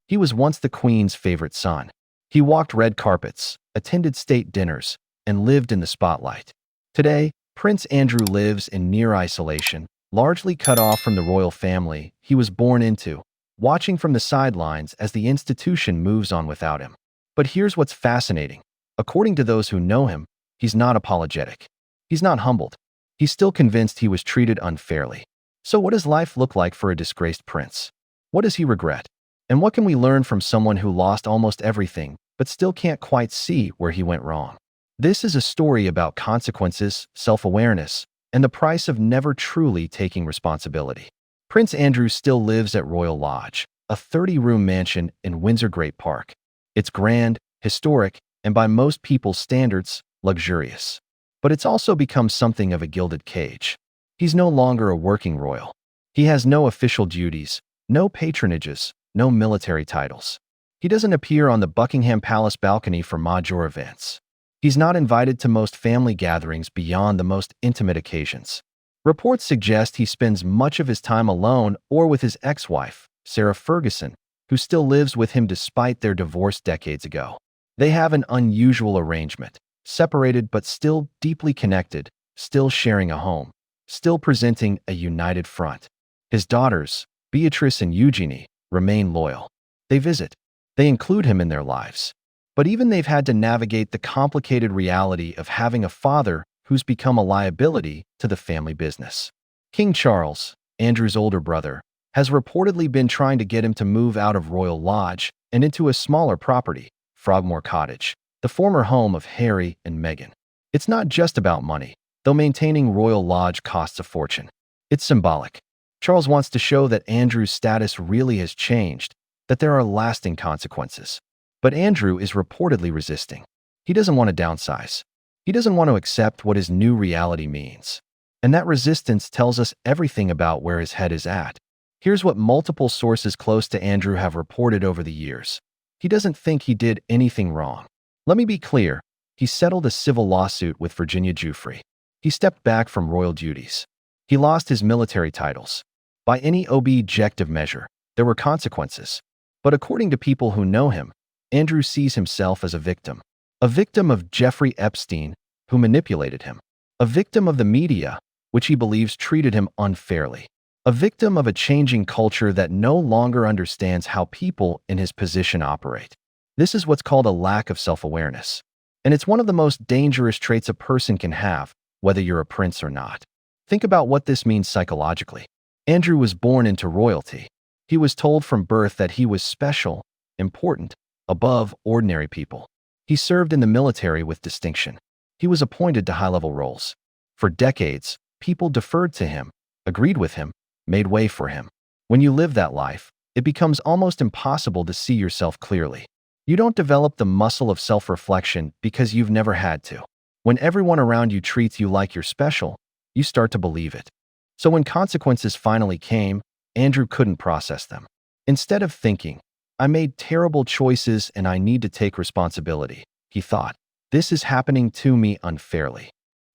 He was once the Queen's favorite son. He walked red carpets, attended state dinners, and lived in the spotlight. Today, Prince Andrew lives in near isolation, largely cut off from the royal family he was born into, watching from the sidelines as the institution moves on without him. But here's what's fascinating. According to those who know him, he's not apologetic. He's not humbled. He's still convinced he was treated unfairly. So what does life look like for a disgraced prince? What does he regret? And what can we learn from someone who lost almost everything, but still can't quite see where he went wrong? This is a story about consequences, self-awareness, and the price of never truly taking responsibility. Prince Andrew still lives at Royal Lodge, a 30-room mansion in Windsor Great Park. It's grand, historic, and by most people's standards, luxurious. But it's also become something of a gilded cage. He's no longer a working royal. He has no official duties, no patronages, no military titles. He doesn't appear on the Buckingham Palace balcony for major events. He's not invited to most family gatherings beyond the most intimate occasions. Reports suggest he spends much of his time alone or with his ex-wife, Sarah Ferguson, who still lives with him despite their divorce decades ago. They have an unusual arrangement, separated but still deeply connected, still sharing a home, still presenting a united front. His daughters, Beatrice and Eugenie, remain loyal. They visit. They include him in their lives. But even they've had to navigate the complicated reality of having a father who's become a liability to the family business. King Charles, Andrew's older brother, has reportedly been trying to get him to move out of Royal Lodge and into a smaller property, Frogmore Cottage, the former home of Harry and Meghan. It's not just about money, though maintaining Royal Lodge costs a fortune. It's symbolic. Charles wants to show that Andrew's status really has changed, that there are lasting consequences. But Andrew is reportedly resisting. He doesn't want to downsize. He doesn't want to accept what his new reality means. And that resistance tells us everything about where his head is at. Here's what multiple sources close to Andrew have reported over the years. He doesn't think he did anything wrong. Let me be clear. He settled a civil lawsuit with Virginia Giuffre. He stepped back from royal duties. He lost his military titles. By any objective measure, there were consequences. But according to people who know him, Andrew sees himself as a victim of Jeffrey Epstein, who manipulated him, a victim of the media, which he believes treated him unfairly, a victim of a changing culture that no longer understands how people in his position operate. This is what's called a lack of self-awareness. And it's one of the most dangerous traits a person can have, whether you're a prince or not. Think about what this means psychologically. Andrew was born into royalty. He was told from birth that he was special, important, above ordinary people. He served in the military with distinction. He was appointed to high-level roles. For decades, people deferred to him, agreed with him, made way for him. When you live that life, it becomes almost impossible to see yourself clearly. You don't develop the muscle of self-reflection because you've never had to. When everyone around you treats you like you're special, you start to believe it. So when consequences finally came, Andrew couldn't process them. Instead of thinking, I made terrible choices and I need to take responsibility, he thought, this is happening to me unfairly.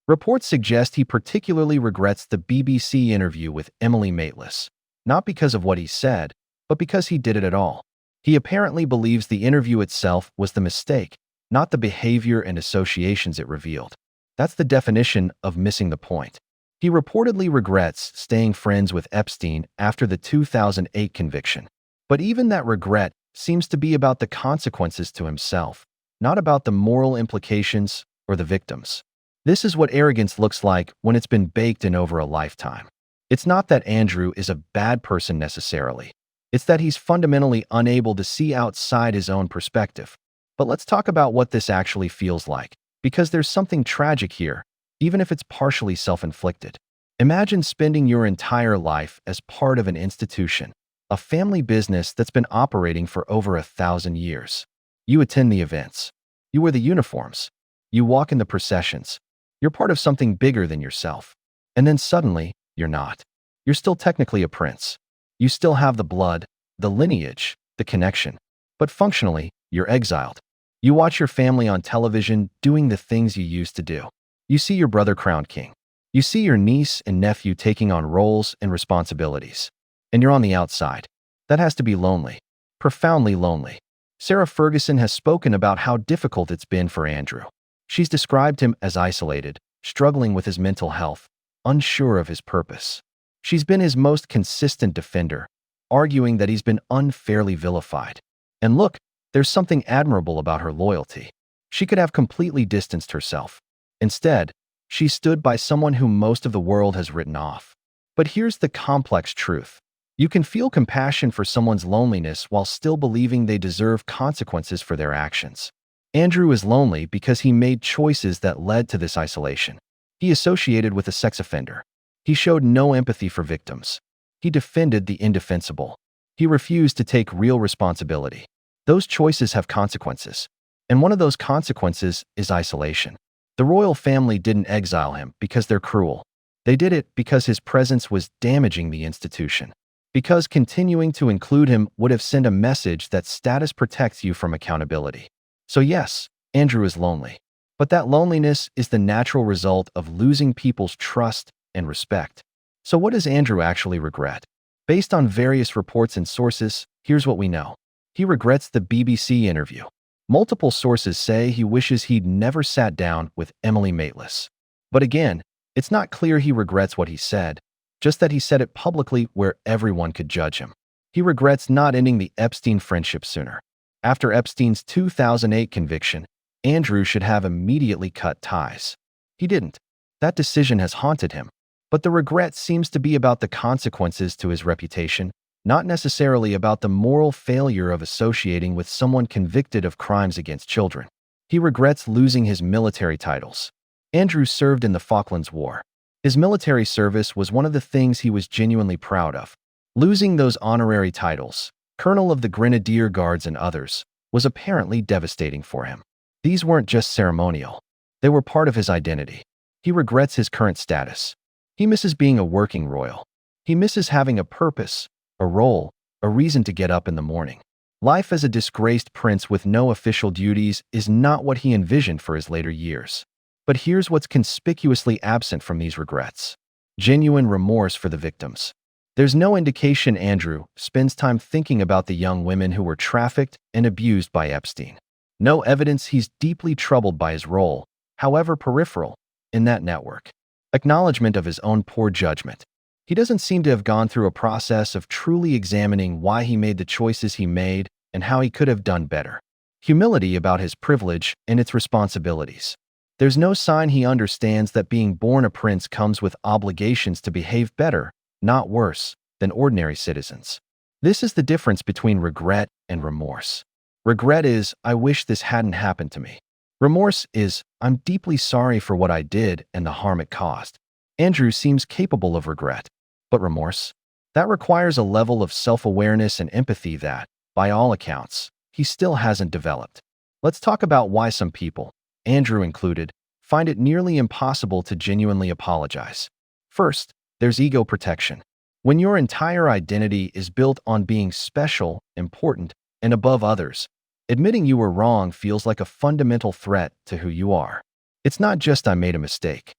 Reports suggest he particularly regrets the BBC interview with Emily Maitlis, not because of what he said, but because he did it at all. He apparently believes the interview itself was the mistake, not the behavior and associations it revealed. That's the definition of missing the point. He reportedly regrets staying friends with Epstein after the 2008 conviction. But even that regret seems to be about the consequences to himself, not about the moral implications or the victims. This is what arrogance looks like when it's been baked in over a lifetime. It's not that Andrew is a bad person necessarily. It's that he's fundamentally unable to see outside his own perspective. But let's talk about what this actually feels like, because there's something tragic here, even if it's partially self-inflicted. Imagine spending your entire life as part of an institution, a family business that's been operating for over 1,000 years. You attend the events. You wear the uniforms. You walk in the processions. You're part of something bigger than yourself. And then suddenly, you're not. You're still technically a prince. You still have the blood, the lineage, the connection. But functionally, you're exiled. You watch your family on television doing the things you used to do. You see your brother crowned king. You see your niece and nephew taking on roles and responsibilities. And you're on the outside. That has to be lonely. Profoundly lonely. Sarah Ferguson has spoken about how difficult it's been for Andrew. She's described him as isolated, struggling with his mental health, unsure of his purpose. She's been his most consistent defender, arguing that he's been unfairly vilified. And look, there's something admirable about her loyalty. She could have completely distanced herself. Instead, she stood by someone whom most of the world has written off. But here's the complex truth. You can feel compassion for someone's loneliness while still believing they deserve consequences for their actions. Andrew is lonely because he made choices that led to this isolation. He associated with a sex offender. He showed no empathy for victims. He defended the indefensible. He refused to take real responsibility. Those choices have consequences. And one of those consequences is isolation. The royal family didn't exile him because they're cruel. They did it because his presence was damaging the institution. Because continuing to include him would have sent a message that status protects you from accountability. So yes, Andrew is lonely. But that loneliness is the natural result of losing people's trust and respect. So what does Andrew actually regret? Based on various reports and sources, here's what we know. He regrets the BBC interview. Multiple sources say he wishes he'd never sat down with Emily Maitlis. But again, it's not clear he regrets what he said, just that he said it publicly where everyone could judge him. He regrets not ending the Epstein friendship sooner. After Epstein's 2008 conviction, Andrew should have immediately cut ties. He didn't. That decision has haunted him. But the regret seems to be about the consequences to his reputation, not necessarily about the moral failure of associating with someone convicted of crimes against children. He regrets losing his military titles. Andrew served in the Falklands War. His military service was one of the things he was genuinely proud of. Losing those honorary titles, Colonel of the Grenadier Guards and others, was apparently devastating for him. These weren't just ceremonial. They were part of his identity. He regrets his current status. He misses being a working royal. He misses having a purpose, a role, a reason to get up in the morning. Life as a disgraced prince with no official duties is not what he envisioned for his later years. But here's what's conspicuously absent from these regrets: genuine remorse for the victims. There's no indication Andrew spends time thinking about the young women who were trafficked and abused by Epstein. No evidence he's deeply troubled by his role, however peripheral, in that network. Acknowledgement of his own poor judgment. He doesn't seem to have gone through a process of truly examining why he made the choices he made and how he could have done better. Humility about his privilege and its responsibilities. There's no sign he understands that being born a prince comes with obligations to behave better, not worse, than ordinary citizens. This is the difference between regret and remorse. Regret is, I wish this hadn't happened to me. Remorse is, I'm deeply sorry for what I did and the harm it caused. Andrew seems capable of regret. But remorse? That requires a level of self-awareness and empathy that, by all accounts, he still hasn't developed. Let's talk about why some people, Andrew included, find it nearly impossible to genuinely apologize. First, there's ego protection. When your entire identity is built on being special, important, and above others, admitting you were wrong feels like a fundamental threat to who you are. It's not just I made a mistake.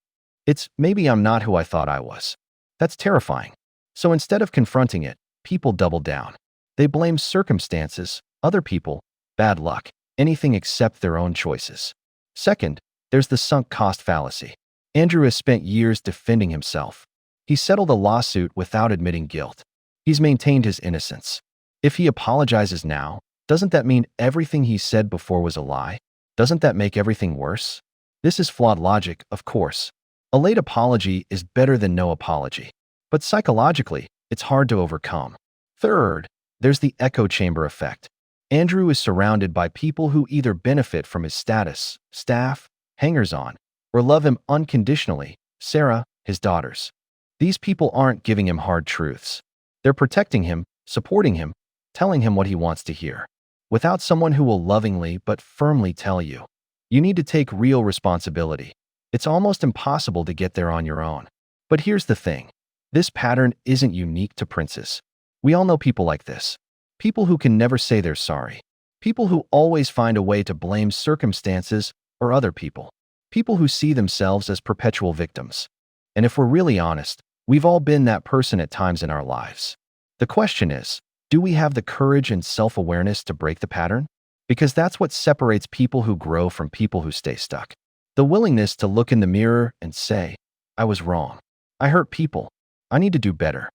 It's maybe I'm not who I thought I was. That's terrifying. So instead of confronting it, people double down. They blame circumstances, other people, bad luck, anything except their own choices. Second, there's the sunk cost fallacy. Andrew has spent years defending himself. He settled a lawsuit without admitting guilt. He's maintained his innocence. If he apologizes now, doesn't that mean everything he said before was a lie? Doesn't that make everything worse? This is flawed logic, of course. A late apology is better than no apology. But psychologically, it's hard to overcome. Third, there's the echo chamber effect. Andrew is surrounded by people who either benefit from his status, staff, hangers-on, or love him unconditionally, Sarah, his daughters. These people aren't giving him hard truths. They're protecting him, supporting him, telling him what he wants to hear. Without someone who will lovingly but firmly tell you, you need to take real responsibility. It's almost impossible to get there on your own. But here's the thing. This pattern isn't unique to princes. We all know people like this. People who can never say they're sorry. People who always find a way to blame circumstances or other people. People who see themselves as perpetual victims. And if we're really honest, we've all been that person at times in our lives. The question is, do we have the courage and self-awareness to break the pattern? Because that's what separates people who grow from people who stay stuck. The willingness to look in the mirror and say, I was wrong. I hurt people. I need to do better.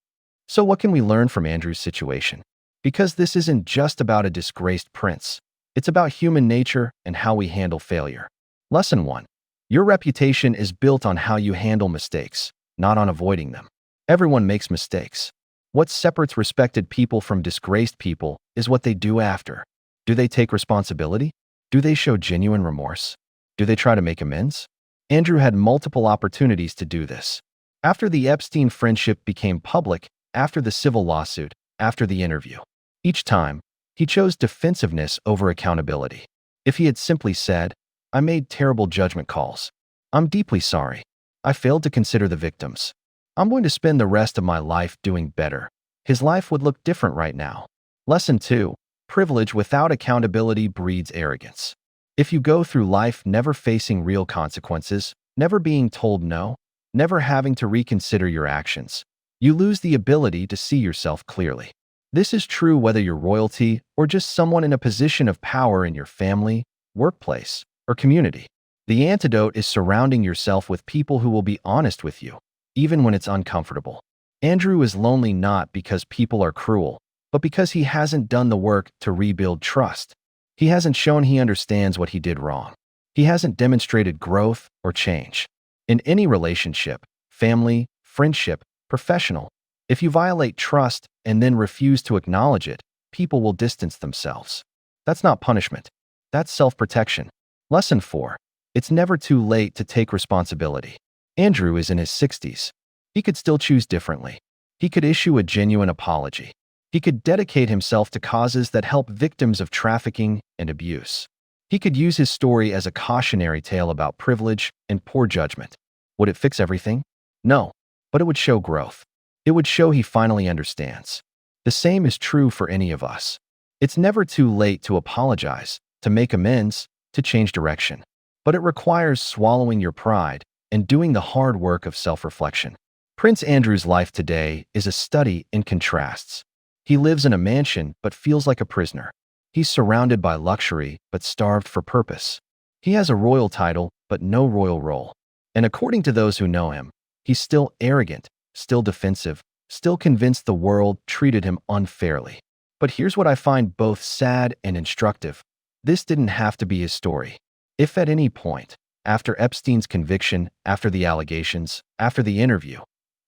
So what can we learn from Andrew's situation? Because this isn't just about a disgraced prince. It's about human nature and how we handle failure. Lesson 1. Your reputation is built on how you handle mistakes, not on avoiding them. Everyone makes mistakes. What separates respected people from disgraced people is what they do after. Do they take responsibility? Do they show genuine remorse? Do they try to make amends? Andrew had multiple opportunities to do this. After the Epstein friendship became public, after the civil lawsuit, after the interview. Each time, he chose defensiveness over accountability. If he had simply said, I made terrible judgment calls. I'm deeply sorry. I failed to consider the victims. I'm going to spend the rest of my life doing better. His life would look different right now. Lesson 2. Privilege without accountability breeds arrogance. If you go through life never facing real consequences, never being told no, never having to reconsider your actions, you lose the ability to see yourself clearly. This is true whether you're royalty or just someone in a position of power in your family, workplace, or community. The antidote is surrounding yourself with people who will be honest with you, even when it's uncomfortable. Andrew is lonely not because people are cruel, but because he hasn't done the work to rebuild trust. He hasn't shown he understands what he did wrong. He hasn't demonstrated growth or change. In any relationship, family, friendship, professional, if you violate trust and then refuse to acknowledge it, people will distance themselves. That's not punishment. That's self-protection. Lesson 4. It's never too late to take responsibility. Andrew is in his 60s. He could still choose differently. He could issue a genuine apology. He could dedicate himself to causes that help victims of trafficking and abuse. He could use his story as a cautionary tale about privilege and poor judgment. Would it fix everything? No, but it would show growth. It would show he finally understands. The same is true for any of us. It's never too late to apologize, to make amends, to change direction. But it requires swallowing your pride and doing the hard work of self-reflection. Prince Andrew's life today is a study in contrasts. He lives in a mansion but feels like a prisoner. He's surrounded by luxury but starved for purpose. He has a royal title but no royal role. And according to those who know him, he's still arrogant, still defensive, still convinced the world treated him unfairly. But here's what I find both sad and instructive. This didn't have to be his story. If at any point, after Epstein's conviction, after the allegations, after the interview,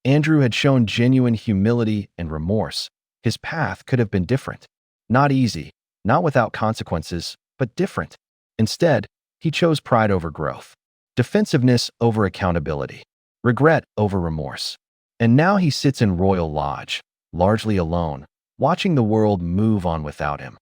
Andrew had shown genuine humility and remorse, his path could have been different. Not easy, not without consequences, but different. Instead, he chose pride over growth, defensiveness over accountability, regret over remorse. And now he sits in royal lodge, largely alone, watching the world move on without him.